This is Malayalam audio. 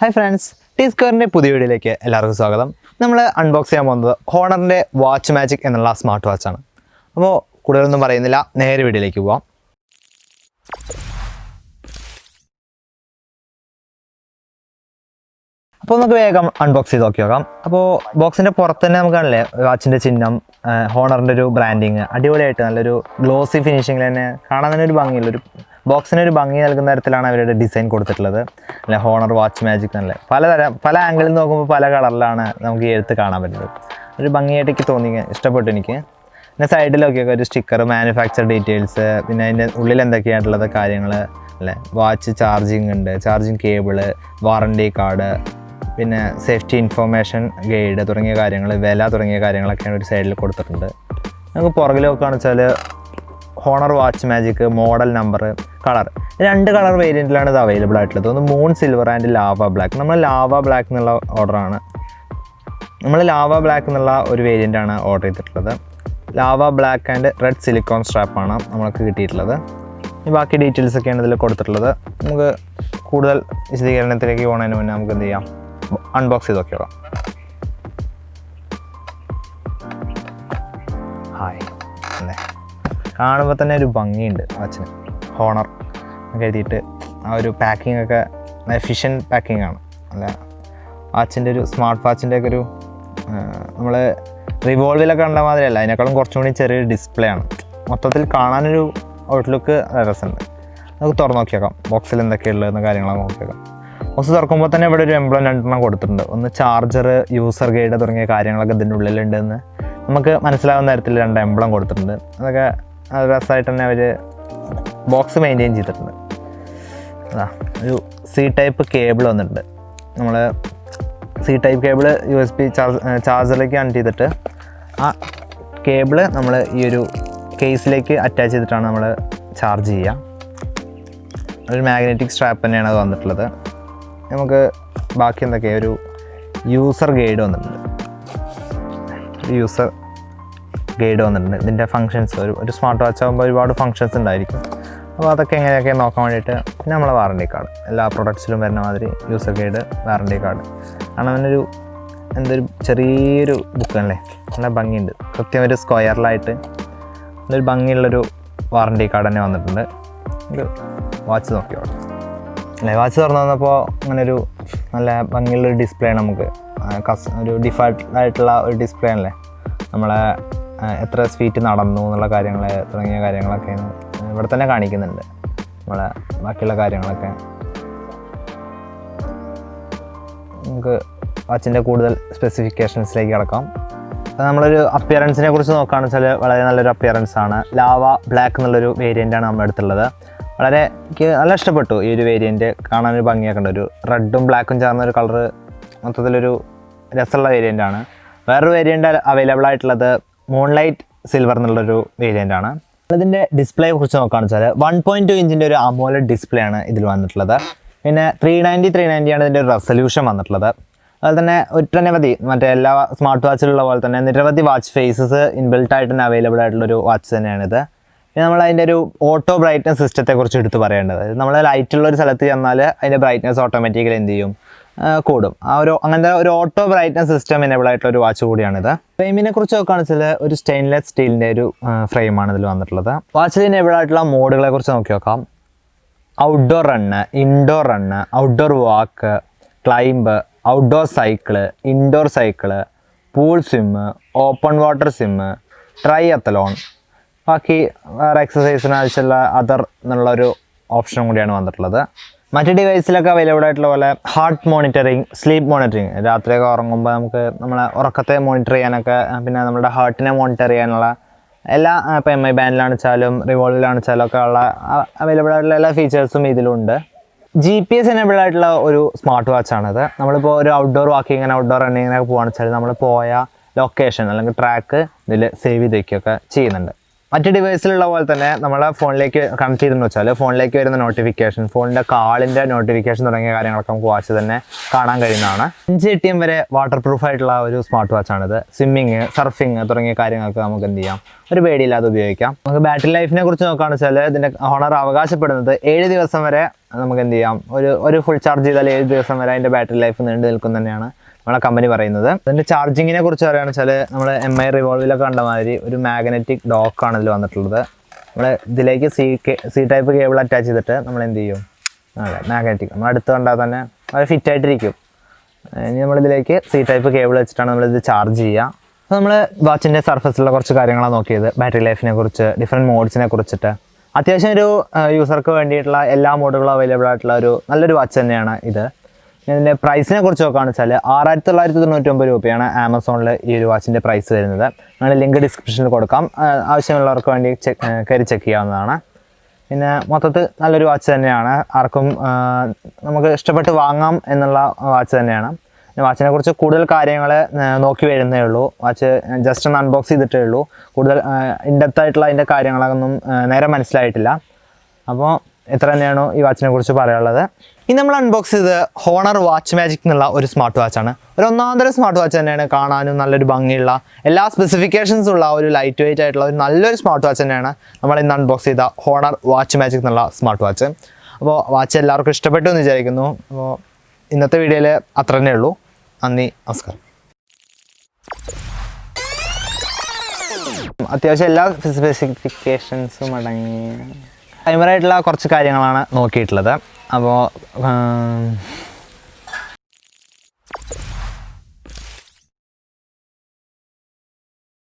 Hi friends, T-Square's പുതിയ വീഡിയോയിലേക്ക് എല്ലാവർക്കും സ്വാഗതം. നമ്മൾ അൺബോക്സ് ചെയ്യാൻ പോകുന്നത് ഹോണറിൻ്റെ വാച്ച് മാജിക് എന്നുള്ള സ്മാർട്ട് വാച്ചാണ്. അപ്പോൾ കൂടുതലൊന്നും പറയുന്നില്ല, നേരെ വീഡിയോയിലേക്ക് പോവാം. അപ്പോൾ നമുക്ക് വേഗം അൺബോക്സ് ചെയ്ത് നോക്കാം. അപ്പോൾ ബോക്സിൻ്റെ പുറത്ത് തന്നെ നമുക്ക് കാണില്ലേ വാച്ചിൻ്റെ ചിഹ്നം, ഹോണറിൻ്റെ ഒരു ബ്രാൻഡിങ് അടിപൊളിയായിട്ട് നല്ലൊരു ഗ്ലോസി ഫിനിഷിങ്ങിൽ തന്നെ കാണാൻ തന്നെ ഒരു ഭംഗിയുള്ളൊരു ബോക്സിനൊരു ഭംഗി നൽകുന്ന തരത്തിലാണ് അവരുടെ ഡിസൈൻ കൊടുത്തിട്ടുള്ളത്. അല്ലെ ഹോണർ വാച്ച് മാജിക് എന്നല്ലേ പല ആംഗിളിൽ നോക്കുമ്പോൾ പല കളറിലാണ് നമുക്ക് ഈ എഴുത്ത് കാണാൻ പറ്റുന്നത്. ഒരു ഭംഗിയായിട്ട് എനിക്ക് തോന്നി, ഇഷ്ടപ്പെട്ടു എനിക്ക്. പിന്നെ സൈഡിലൊക്കെയൊക്കെ ഒരു സ്റ്റിക്കർ, മാനുഫാക്ചർ ഡീറ്റെയിൽസ്, പിന്നെ അതിൻ്റെ ഉള്ളിൽ എന്തൊക്കെയായിട്ടുള്ളത് കാര്യങ്ങൾ അല്ലേ. വാച്ച് ചാർജിങ് ഉണ്ട്, ചാർജിങ് കേബിള്, വാറണ്ടി കാർഡ്, പിന്നെ സേഫ്റ്റി ഇൻഫോർമേഷൻ ഗൈഡ് തുടങ്ങിയ കാര്യങ്ങൾ, വില തുടങ്ങിയ കാര്യങ്ങളൊക്കെയാണ് ഒരു സൈഡിൽ കൊടുത്തിട്ടുണ്ട്. നമുക്ക് പുറകിൽ നോക്കുകയാണെന്ന് വെച്ചാൽ Honor watch magic, model number, colour, 2 colour വേരിയൻറ്റിലാണ് ഇത് അവൈലബിൾ ആയിട്ടുള്ളത്. ഒന്ന് moon silver and lava black. നമ്മൾ ലാവ ബ്ലാക്ക് എന്നുള്ള ഓർഡറാണ്, നമ്മൾ ലാവ ബ്ലാക്ക് എന്നുള്ള ഒരു വേരിയൻ്റാണ് ഓർഡർ ചെയ്തിട്ടുള്ളത്. Lava black and red silicone സ്ട്രാപ്പാണ് നമ്മൾക്ക് കിട്ടിയിട്ടുള്ളത്. ബാക്കി ഡീറ്റെയിൽസൊക്കെയാണ് ഇതിൽ കൊടുത്തിട്ടുള്ളത്. നമുക്ക് കൂടുതൽ വിശദീകരണത്തിലേക്ക് പോകുന്നതിന് മുന്നേ നമുക്ക് എന്ത് ചെയ്യാം, അൺബോക്സ് ചെയ്ത് നോക്കിയോളാം. ഹായ് അല്ലേ, കാണുമ്പോൾ തന്നെ ഒരു ഭംഗിയുണ്ട് വാച്ചിന്. ഹോണർ എഴുതിയിട്ട് ആ ഒരു പാക്കിംഗ് ഒക്കെ എഫിഷ്യൻറ്റ് പാക്കിംഗ് ആണ്. അല്ല വാച്ചിൻ്റെ ഒരു സ്മാർട്ട് വാച്ചിൻ്റെ ഒക്കെ ഒരു നമ്മൾ റിവോൾവിലൊക്കെ കണ്ട മാതിരിയല്ല, അതിനേക്കാളും കുറച്ചും കൂടി ചെറിയൊരു ഡിസ്പ്ലേ ആണ്. മൊത്തത്തിൽ കാണാനൊരു ഔട്ട്ലുക്ക് രസമുണ്ട്. നമുക്ക് തുറന്ന് നോക്കിയേക്കാം ബോക്സിൽ എന്തൊക്കെയുള്ളതെന്ന കാര്യങ്ങളൊക്കെ നോക്കിയേക്കാം. ബോക്സ് തുറക്കുമ്പോൾ തന്നെ ഇവിടെ ഒരു എംബ്ലം 2 കൊടുത്തിട്ടുണ്ട്. ഒന്ന് ചാർജർ, യൂസർ ഗൈഡ് തുടങ്ങിയ കാര്യങ്ങളൊക്കെ ഇതിൻ്റെ ഉള്ളിലുണ്ടെന്ന് നമുക്ക് മനസ്സിലാവുന്ന തരത്തിൽ 2 എംബ്ലം കൊടുത്തിട്ടുണ്ട്. അതൊക്കെ രസമായിട്ട് തന്നെ അവർ ബോക്സ് മെയിൻറ്റെയിൻ ചെയ്തിട്ടുണ്ട്. അതാ ഒരു C ടൈപ്പ് കേബിൾ വന്നിട്ടുണ്ട്. നമ്മൾ C ടൈപ്പ് കേബിൾ USB ചാർജറിലേക്ക് കണക്ട് ചെയ്തിട്ട് ആ കേബിള് നമ്മൾ ഈ ഒരു കേസിലേക്ക് അറ്റാച്ച് ചെയ്തിട്ടാണ് നമ്മൾ ചാർജ് ചെയ്യുക. ഒരു മാഗ്നറ്റിക് സ്ട്രാപ്പ് തന്നെയാണ് അത് വന്നിട്ടുള്ളത്. നമുക്ക് ബാക്കി എന്തൊക്കെയാണ്, ഒരു യൂസർ ഗൈഡ് വന്നിട്ടുണ്ട്. യൂസർ ഗൈഡ് വന്നിട്ടുണ്ട്. ഇതിൻ്റെ ഫങ്ഷൻസ്, ഒരു സ്മാർട്ട് വാച്ച് ആകുമ്പോൾ ഒരുപാട് ഫങ്ഷൻസ് ഉണ്ടായിരിക്കും. അപ്പോൾ അതൊക്കെ എങ്ങനെയൊക്കെ നോക്കാൻ വേണ്ടിയിട്ട് പിന്നെ നമ്മളെ വാറണ്ടി കാർഡ്, എല്ലാ പ്രൊഡക്ട്സിലും വരുന്ന മാതിരി യൂസർ ഗൈഡ്, വാറണ്ടി കാർഡ്. കാരണം അതിനൊരു എന്തൊരു ചെറിയൊരു ബുക്കല്ലേ, നല്ല ഭംഗിയുണ്ട്. കൃത്യം ഒരു സ്ക്വയറിലായിട്ട് നല്ലൊരു ഭംഗിയുള്ളൊരു വാറണ്ടി കാർഡ് തന്നെ വന്നിട്ടുണ്ട്. ഒരു വാച്ച് നോക്കിയോളൂ അല്ലേ. വാച്ച് തുറന്നു വന്നപ്പോൾ അങ്ങനെ ഒരു നല്ല ഭംഗിയുള്ളൊരു ഡിസ്പ്ലേ ആണ്. നമുക്ക് ഒരു ഡിഫാൾട്ട് ആയിട്ടുള്ള ഒരു ഡിസ്പ്ലേ അല്ലേ. നമ്മളെ എത്ര സ്പീഡ് നടന്നു എന്നുള്ള കാര്യങ്ങൾ തുടങ്ങിയ കാര്യങ്ങളൊക്കെ ഇവിടെ തന്നെ കാണിക്കുന്നുണ്ട്. നമ്മളെ ബാക്കിയുള്ള കാര്യങ്ങളൊക്കെ നമുക്ക് വാച്ചിൻ്റെ കൂടുതൽ സ്പെസിഫിക്കേഷൻസിലേക്ക് കിടക്കാം. നമ്മളൊരു അപ്പിയറൻസിനെ കുറിച്ച് നോക്കുകയാണെന്ന് വെച്ചാൽ വളരെ നല്ലൊരു അപ്പിയറൻസ് ആണ്. ലാവ ബ്ലാക്ക് എന്നുള്ളൊരു വേരിയൻ്റാണ് നമ്മുടെ അടുത്തുള്ളത്. വളരെ എനിക്ക് നല്ല ഇഷ്ടപ്പെട്ടു ഈ ഒരു വേരിയൻറ്റ്. കാണാനൊരു ഭംഗിയൊക്കെ ഉണ്ട്. ഒരു റെഡും ബ്ലാക്കും ചേർന്നൊരു കളറ്, മൊത്തത്തിലൊരു രസമുള്ള വേരിയൻ്റാണ്. വേറൊരു വേരിയൻ്റ് അവൈലബിൾ ആയിട്ടുള്ളത് മൂൺലൈറ്റ് സിൽവർ എന്നുള്ളൊരു വേരിയൻ്റാണ്. ഇതിൻ്റെ ഡിസ്പ്ലേ കുറിച്ച് നോക്കുകയാണെന്ന് വെച്ചാൽ 1.2 ഇഞ്ചിൻ്റെ ഒരു അമോലെഡ് ഡിസ്പ്ലേ ആണ് ഇതിൽ വന്നിട്ടുള്ളത്. പിന്നെ 390 ആണ് ഇതിൻ്റെ ഒരു റെസൊല്യൂഷൻ വന്നിട്ടുള്ളത്. അതുപോലെ തന്നെ ഒട്ടനവധി മറ്റേ എല്ലാ സ്മാർട്ട് വാച്ചിലുള്ള പോലെ തന്നെ നിരവധി വാച്ച് ഫേസസ് ഇൻബിൽട്ട് ആയിട്ട് തന്നെ അവൈലബിൾ ആയിട്ടുള്ളൊരു വാച്ച് തന്നെയാണിത്. പിന്നെ നമ്മൾ അതിൻ്റെ ഒരു ഓട്ടോ ബ്രൈറ്റ്നസ് സിസ്റ്റത്തെക്കുറിച്ച് എടുത്ത് പറയേണ്ടത്, നമ്മൾ ലൈറ്റുള്ളൊരു സ്ഥലത്ത് ചെന്നാൽ അതിൻ്റെ ബ്രൈറ്റ്നസ് ഓട്ടോമാറ്റിക്കലി എന്ത് ചെയ്യും, കൂടും. അങ്ങനത്തെ ഒരു ഓട്ടോ ബ്രൈറ്റ്നസ് സിസ്റ്റം എനേബിൾ ആയിട്ടുള്ള ഒരു വാച്ച് കൂടിയാണിത്. ഫ്രെയിമിനെ കുറിച്ച് നോക്കുകയാണെന്ന് വെച്ചാൽ ഒരു സ്റ്റെയിൻലെസ് സ്റ്റീലിൻ്റെ ഒരു ഫ്രെയിമാണ് ഇതിൽ വന്നിട്ടുള്ളത്. വാച്ചിൽ എനേബിൾ ആയിട്ടുള്ള മോഡുകളെ കുറിച്ച് നോക്കി നോക്കാം. Outdoor run, indoor run, outdoor walk, climb, outdoor cycle, indoor cycle, pool swim, open water swim, triathlon, ബാക്കി വേറെ എക്സസൈസിന് ആവശ്യമുള്ള അതർ എന്നുള്ളൊരു ഓപ്ഷനും കൂടിയാണ് വന്നിട്ടുള്ളത്. മറ്റ് ഡിവൈസിലൊക്കെ അവൈലബിൾ ആയിട്ടുള്ള പോലെ ഹാർട്ട് മോണിറ്ററിങ്, സ്ലീപ്പ് മോണിറ്ററിങ്, രാത്രിയൊക്കെ ഉറങ്ങുമ്പോൾ നമുക്ക് നമ്മളെ ഉറക്കത്തെ മോണിറ്റർ ചെയ്യാനൊക്കെ, പിന്നെ നമ്മുടെ ഹാർട്ടിനെ മോണിറ്റർ ചെയ്യാനുള്ള എല്ലാ, ഇപ്പോൾ MI ബാൻഡിലാണ് വെച്ചാലും റിവോൾവിലാണ് വെച്ചാലും ഒക്കെ ഉള്ള അവൈലബിൾ ആയിട്ടുള്ള എല്ലാ ഫീച്ചേഴ്സും ഇതിലുണ്ട്. GPS എനേബിൾ ആയിട്ടുള്ള ഒരു സ്മാർട്ട് വാച്ചാണിത്. നമ്മളിപ്പോൾ ഒരു ഔട്ട്ഡോർ വാക്കിങ്ങിന്, ഔട്ട്ഡോർ റണ്ണിങ്ങിനൊക്കെ പോകുകയാണെന്ന് വെച്ചാൽ നമ്മൾ പോയ ലൊക്കേഷൻ അല്ലെങ്കിൽ ട്രാക്ക് ഇതിൽ സേവ് ചെയ്ത് വയ്ക്കുകയൊക്കെ ചെയ്യുന്നുണ്ട്. മറ്റ് ഡിവൈസിലുള്ള പോലെ തന്നെ നമ്മളെ ഫോണിലേക്ക് കണക്ട് ചെയ്തെന്ന് വെച്ചാൽ ഫോണിലേക്ക് വരുന്ന നോട്ടിഫിക്കേഷൻ, ഫോണിൻ്റെ കാളിൻ്റെ നോട്ടിഫിക്കേഷൻ തുടങ്ങിയ കാര്യങ്ങളൊക്കെ നമുക്ക് വാച്ച് തന്നെ കാണാൻ കഴിയുന്നതാണ്. 5 ATM വരെ വാട്ടർ പ്രൂഫ് ആയിട്ടുള്ള ഒരു സ്മാർട്ട് വാച്ചാണിത്. സ്വിമ്മിങ്, സർഫിങ് തുടങ്ങിയ കാര്യങ്ങൾക്ക് നമുക്ക് എന്ത് ചെയ്യാം, ഒരു പേടിയില്ലാതെ ഉപയോഗിക്കാം. നമുക്ക് ബാറ്ററി ലൈഫിനെ കുറിച്ച് നോക്കുകയാണെന്ന് വെച്ചാൽ ഇതിൻ്റെ ഹോണർ അവകാശപ്പെടുന്നത് 7 ദിവസം വരെ നമുക്ക് എന്ത് ചെയ്യാം, ഒരു ഫുൾ ചാർജ് ചെയ്താൽ 7 ദിവസം വരെ അതിൻ്റെ ബാറ്ററി ലൈഫ് നീണ്ടു നിൽക്കും തന്നെയാണ് നമ്മളെ കമ്പനി പറയുന്നത്. അതിൻ്റെ ചാർജിങ്ങിനെ കുറിച്ച് പറയുകയാണെന്ന് വെച്ചാൽ നമ്മൾ MI റിവോൾവിലൊക്കെ കണ്ട മാതിരി ഒരു മാഗ്നറ്റിക് ഡോക്കാണ് ഇതിൽ വന്നിട്ടുള്ളത്. നമ്മൾ ഇതിലേക്ക് സി ടൈപ്പ് കേബിൾ അറ്റാച്ച് ചെയ്തിട്ട് നമ്മൾ എന്ത് ചെയ്യും, അതെ മാഗ്നറ്റിക് നമ്മൾ അടുത്ത് കണ്ടാൽ തന്നെ അത് ഫിറ്റ് ആയിട്ടിരിക്കും. ഇനി നമ്മളിതിലേക്ക് സി ടൈപ്പ് കേബിൾ വെച്ചിട്ടാണ് നമ്മളിത് ചാർജ് ചെയ്യുക. അപ്പോൾ നമ്മൾ വാച്ചിൻ്റെ സർഫസിലുള്ള കുറച്ച് കാര്യങ്ങളാണ് നോക്കിയത്. ബാറ്ററി ലൈഫിനെ കുറിച്ച്, ഡിഫറെൻറ്റ് മോഡ്സിനെ കുറിച്ചിട്ട്, അത്യാവശ്യം ഒരു യൂസർക്ക് വേണ്ടിയിട്ടുള്ള എല്ലാ മോഡുകളും അവൈലബിൾ ആയിട്ടുള്ള ഒരു നല്ലൊരു വാച്ച് തന്നെയാണ് ഇത്. ഇതിൻ്റെ പ്രൈസിനെ കുറിച്ച് നോക്കുകയാണെന്ന് വെച്ചാൽ 6999 രൂപയാണ് ആമസോണിൽ ഈ ഒരു വാച്ചിൻ്റെ പ്രൈസ് വരുന്നത്. നമ്മൾ ലിങ്ക് ഡിസ്ക്രിപ്ഷനിൽ കൊടുക്കാം, ആവശ്യമുള്ളവർക്ക് വേണ്ടി കയറി ചെക്ക് ചെയ്യാവുന്നതാണ്. പിന്നെ മൊത്തത്തിൽ നല്ലൊരു വാച്ച് തന്നെയാണ്, ആർക്കും നമുക്ക് ഇഷ്ടപ്പെട്ട് വാങ്ങാം എന്നുള്ള വാച്ച് തന്നെയാണ്. വാച്ചിനെ കുറിച്ച് കൂടുതൽ കാര്യങ്ങൾ നോക്കി വരുന്നേ ഉള്ളൂ. വാച്ച് ജസ്റ്റ് ഒന്ന് അൺബോക്സ് ചെയ്തിട്ടേ ഉള്ളൂ. കൂടുതൽ ഇൻഡെപ്ത് ആയിട്ടുള്ള അതിൻ്റെ കാര്യങ്ങളൊന്നും നേരെ മനസ്സിലായിട്ടില്ല. അപ്പോൾ ഇത്ര തന്നെയാണ് ഈ വാച്ചിനെ കുറിച്ച് പറയാനുള്ളത്. ഇനി നമ്മൾ അൺബോക്സ് ചെയ്ത് ഹോണർ വാച്ച് മാജിക് എന്നുള്ള ഒരു സ്മാർട്ട് വാച്ചാണ്. ഒരു ഒന്നാന്തര സ്മാർട്ട് വാച്ച് തന്നെയാണ്, കാണാനും നല്ലൊരു ഭംഗിയുള്ള എല്ലാ സ്പെസിഫിക്കേഷൻസും ഉള്ള ഒരു ലൈറ്റ് വെയിറ്റ് ആയിട്ടുള്ള ഒരു നല്ലൊരു സ്മാർട്ട് വാച്ച് തന്നെയാണ് നമ്മൾ ഇന്ന് അൺബോക്സ് ചെയ്ത ഹോണർ വാച്ച് മാജിക് എന്നുള്ള സ്മാർട്ട് വാച്ച്. അപ്പോൾ വാച്ച് എല്ലാവർക്കും ഇഷ്ടപ്പെട്ടു എന്ന് വിചാരിക്കുന്നു. അപ്പോൾ ഇന്നത്തെ വീഡിയോയിൽ അത്ര തന്നെ ഉള്ളൂ. നന്ദി, നമസ്കാരം. അത്യാവശ്യം എല്ലാ സ്പെസിഫിക്കേഷൻസും അടങ്ങിയ ടൈമറായിട്ടുള്ള കുറച്ച് കാര്യങ്ങളാണ് നോക്കിയിട്ടുള്ളത്. അപ്പോൾ